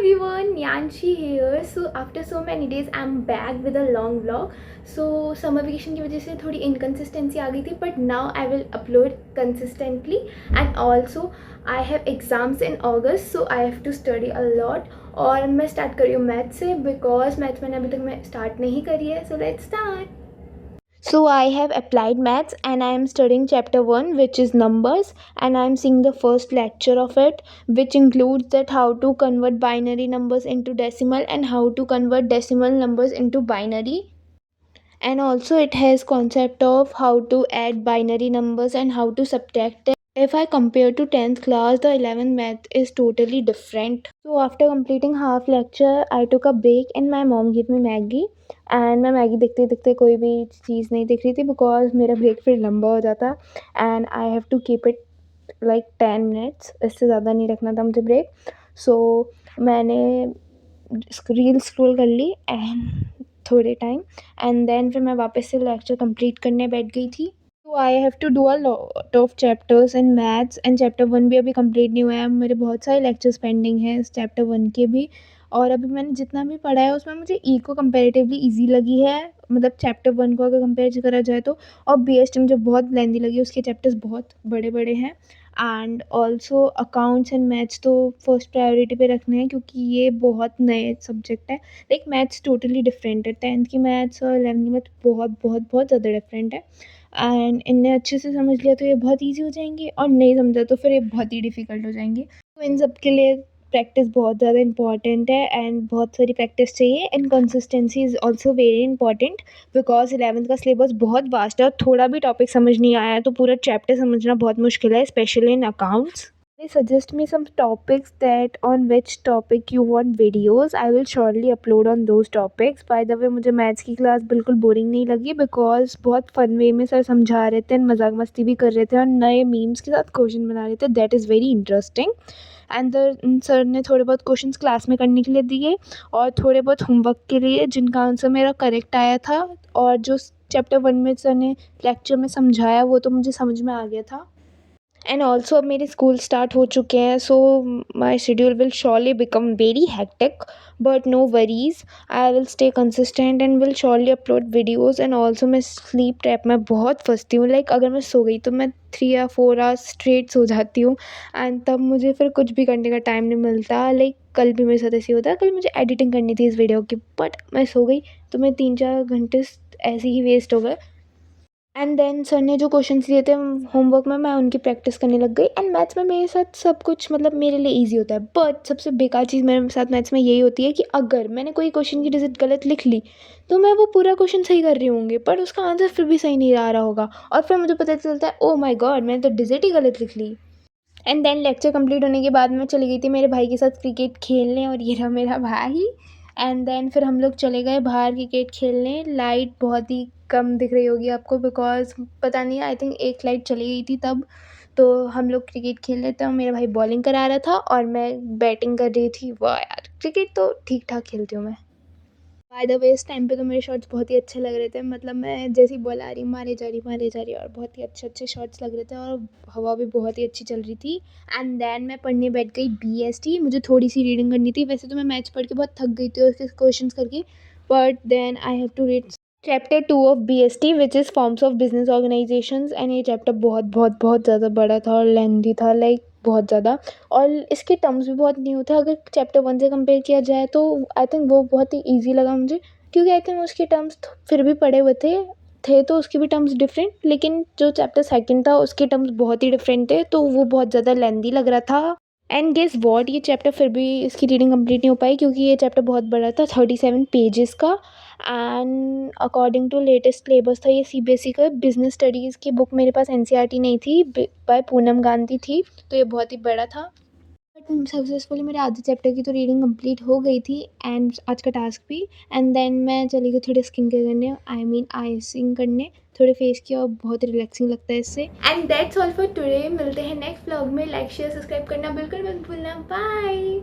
everyone, Yanshi here. So after so many days I'm back with a long vlog. So summer vacation की वजह से थोड़ी inconsistency आ गई थी, but now I will upload consistently. And also I have exams in August, so I have to study a lot. और मैं start कर रही हूँ मैथ से, because मैथ मैंने अभी तक मैं start नहीं करी है. So let's start. So I have applied maths and I am studying chapter 1, which is numbers, and I am seeing the first lecture of it, which includes that how to convert binary numbers into decimal and how to convert decimal numbers into binary. And also it has concept of how to add binary numbers and how to subtract them. If I compare to 10th class, the 11th math is totally different. So after completing half lecture, I took a break and my mom gave me Maggie. And मैं Maggi देखते देखते कोई भी चीज़ नहीं देख रही थी, because मेरा ब्रेक फिर लंबा हो जाता and I have to keep it like 10 minutes, इससे ज़्यादा नहीं रखना था मुझे ब्रेक. सो मैंने रील स्क्रॉल कर ली एंड थोड़े टाइम, एंड देन फिर मैं वापस से लेक्चर कंप्लीट करने बैठ गई थी. तो I have to do a lot of chapters in maths, and chapter 1 भी अभी कंप्लीट नहीं हुआ है. मेरे बहुत सारे लेक्चर्स पेंडिंग हैं इस चैप्टर 1 के भी. और अभी मैंने जितना भी पढ़ा है उसमें मुझे को कंपैरेटिवली ईजी लगी है, मतलब चैप्टर 1 को अगर कंपेयर करा जाए तो. और BST मुझे बहुत लेंदी लगी, उसके चैप्टर्स बहुत बड़े बड़े हैं. And also accounts and maths तो फर्स्ट प्रायोरिटी पे रखने हैं, क्योंकि ये बहुत नए सब्जेक्ट है. लाइक मैथ्स टोटली डिफरेंट है. 10th की मैथ्स और 11th की मैथ्स बहुत बहुत बहुत ज़्यादा डिफरेंट है. एंड इन्हें अच्छे से समझ लिया तो ये बहुत ईजी हो जाएंगे, और नहीं समझा तो फिर ये बहुत ही डिफ़िकल्ट हो जाएंगे. तो इन सब के लिए प्रैक्टिस बहुत ज़्यादा इंपॉर्टेंट है, एंड बहुत सारी प्रैक्टिस चाहिए, and consistency is also very important, because 11th का सिलेबस बहुत वास्ट है और थोड़ा भी टॉपिक समझ नहीं आया तो पूरा चैप्टर समझना बहुत मुश्किल है, specially in accounts. Please suggest me some topics that on which topic you want videos. I will surely upload on those topics. By the way, मुझे मैथ्स की क्लास बिल्कुल बोरिंग नहीं लगी, बिकॉज बहुत फन वे में sir समझा रहे थे, मजाक मस्ती भी कर रहे थे और नए मीम्स के साथ क्वेश्चन बना रहे थे. That is very interesting. And sir ने थोड़े बहुत क्वेश्चंस क्लास में करने के लिए दिए, और थोड़े बहुत होमवर्क के लिए जिनका आंसर मेरा करेक्ट आया था. और जो चैप्टर 1 में सर ने लेक्चर में समझाया वो तो मुझे समझ में आ गया था. एंड ऑल्सो अब मेरे स्कूल स्टार्ट हो चुके हैं, so my schedule will surely become very hectic, but no worries. I will stay consistent and will surely upload videos. And also मैं स्लीप ट्रैप में बहुत फंसती हूँ. लाइक अगर मैं सो गई तो मैं 3 या 4 आवर्स स्ट्रेट सो जाती हूँ, एंड तब मुझे फिर कुछ भी करने का टाइम नहीं मिलता. लाइक कल भी मेरे साथ ऐसे ही होता है. कल मुझे एडिटिंग करनी थी इस वीडियो की, बट मैं सो गई तो मैं 3-4 घंटे ऐसे ही वेस्ट हो गए. एंड देन सर ने जो क्वेश्चंस दिए थे होमवर्क में, मैं उनकी प्रैक्टिस करने लग गई. एंड मैथ्स में मेरे साथ सब कुछ मतलब मेरे लिए इजी होता है, बट सबसे बेकार चीज़ मेरे साथ मैथ्स में यही होती है कि अगर मैंने कोई क्वेश्चन की डिजिट गलत लिख ली तो मैं वो पूरा क्वेश्चन सही कर रही होंगी, पर उसका आंसर फिर भी सही नहीं आ रहा होगा, और फिर मुझे पता चलता है ओ माई गॉड मैंने तो डिजिट ही गलत लिख ली. एंड देन लेक्चर कंप्लीट होने के बाद मैं चली गई थी मेरे भाई के साथ क्रिकेट खेलने, और ये रहा मेरा भाई. एंड देन फिर हम लोग चले गए बाहर क्रिकेट खेलने. लाइट बहुत ही कम दिख रही होगी आपको, बिकॉज पता नहीं, आई थिंक एक लाइट चली गई थी तब. तो हम लोग क्रिकेट खेल रहे थे और मेरा भाई बॉलिंग करा रहा था और मैं बैटिंग कर रही थी. वाह यार, क्रिकेट तो ठीक ठाक खेलती हूँ मैं. बाय द वे इस टाइम पे तो मेरे शॉट्स बहुत ही अच्छे लग रहे थे, मतलब मैं जैसी बॉल आ रही मारे जा रही, और बहुत ही अच्छे अच्छे शॉट्स लग रहे थे, और हवा भी बहुत ही अच्छी चल रही थी. एंड देन मैं पढ़ने बैठ गई BST. मुझे थोड़ी सी रीडिंग करनी थी, वैसे तो मैं मैथ्स पढ़ के बहुत थक गई थी उसके क्वेश्चंस करके, but then I have to read chapter 2 of BST, which is forms of business organisations. And ये चैप्टर बहुत बहुत बहुत ज़्यादा बड़ा था और लेंथी था, लाइक बहुत ज़्यादा. और इसके टर्म्स भी बहुत न्यू थे. अगर चैप्टर 1 से कंपेयर किया जाए तो आई थिंक वो बहुत ही ईजी लगा मुझे, क्योंकि आई थिंक उसके टर्म्स फिर भी पढ़े हुए थे तो उसके भी टर्म्स डिफरेंट, लेकिन जो चैप्टर 2 था उसके टर्म्स बहुत ही डिफरेंट थे, तो वो बहुत ज़्यादा लेंदी लग रहा था. एंड गेस वॉट, ये चैप्टर फिर भी इसकी रीडिंग कंप्लीट नहीं हो पाई, क्योंकि ये चैप्टर बहुत बड़ा था, 37 पेजेस का. And according to latest syllabus था ये CBSE का. बिजनेस स्टडीज़ की बुक मेरे पास NCERT नहीं थी, बाय पूनम गांधी थी, तो ये बहुत ही बड़ा था. बट सक्सेसफुली मेरे आधे चैप्टर की तो रीडिंग कंप्लीट हो गई थी, एंड आज का टास्क भी. एंड देन मैं चली गई थोड़ी स्किन केयर करने, आई मीन आइसिंग करने थोड़े फेस की, और बहुत रिलैक्सिंग लगता है इससे. And that's all for today. मिलते हैं नेक्स्ट व्लॉग में. लाइक शेयर सब्सक्राइब करना बिल्कुल मत भूलना. बाय.